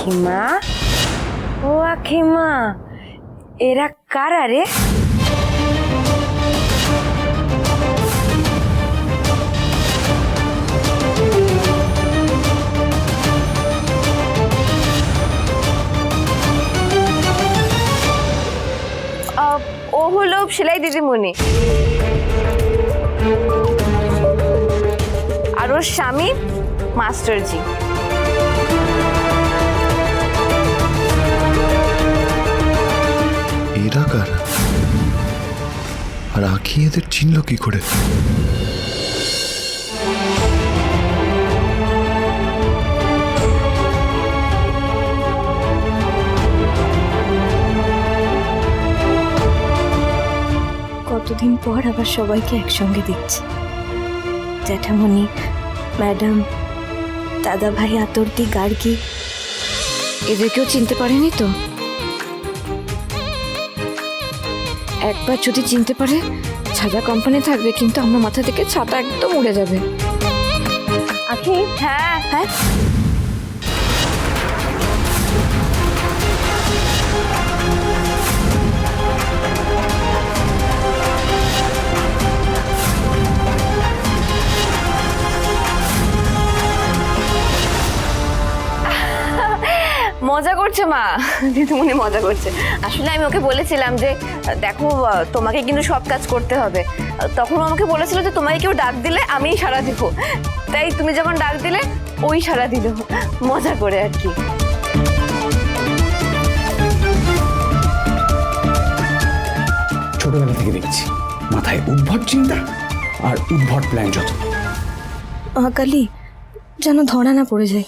আখিমা, ও আখিমা, এরা কারা রে? ও হলো সেলাই দিদিমণি, আর ওর স্বামী মাস্টারজি। এরা কারা? আর আঁখি এদের চিনল কি করে? কতদিন পর আবার সবাইকে একসঙ্গে দেখছি। জ্যাঠামণি, ম্যাডাম, দাদা ভাই, আতর্তি, গার্গী, এদেরকেও চিনতে পারেনি তো? একবার যদি চিনতে পারে ছাতা কোম্পানি থাকবে, কিন্তু আমার মাথা থেকে ছাতা একদম উড়ে যাবে। আখি, হ্যাঁ হ্যাঁ, মজা করছে মা, দিদিমণি মজা করছে। আসলে আমি ওকে বলেছিলাম যে দেখো তোমাকে কিন্তু সব কাজ করতে হবে, তখন আমাকে বলেছিল যে তোমাকে কেউ ডাক দিলে আমিই সাড়া দিব, তাই তুমি যখন ডাক দিলে ওই সাড়া দিল, মজা করে আর কি। ছোটবেলা থেকে দেখছি মাথায় উদ্ভট চিন্তা আর উদ্ভট প্ল্যান যত। মহাকালী, যেন ধরা না পড়ে যায়।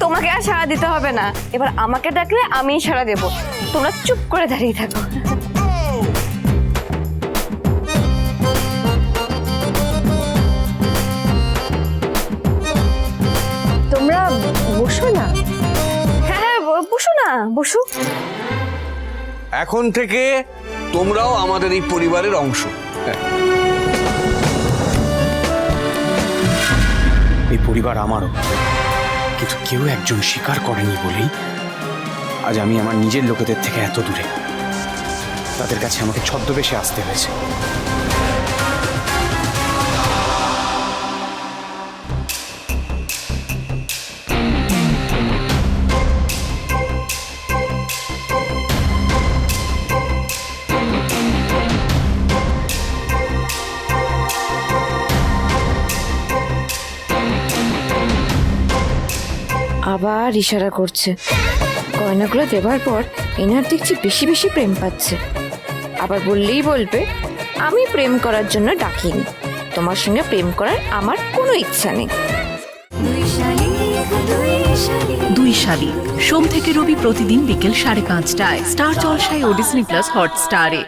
তোমাকে আর সাড়া দিতে হবে না, এবার আমাকে ডাকলে আমিই সাড়া দেব, তোমরা চুপ করে দাঁড়িয়ে থাকো। তোমরা বসো না। হ্যাঁ হ্যাঁ, বসো না, বসো। এখন থেকে তোমরাও আমাদের এই পরিবারের অংশ। এই পরিবার আমারও, কিন্তু কেউ একজন স্বীকার করেনি বলেই আজ আমি আমার নিজের লোকেদের থেকে এত দূরে। তাদের কাছে আমাকে ছদ্মবেশে আসতে হয়েছে। আবার ইশারা করছে। গয়নাগুলো দেবার পর এনার দেখছি বেশি বেশি প্রেম পাচ্ছে। আবার বললেই বলবে আমি প্রেম করার জন্য ডাকিনি, তোমার সঙ্গে প্রেম করার আমার কোনো ইচ্ছা নেই। দুই শালিক, সোম থেকে রবি প্রতিদিন বিকেল 5:30টায় স্টার জলসায় ও ডিজনি প্লাস হটস্টারে।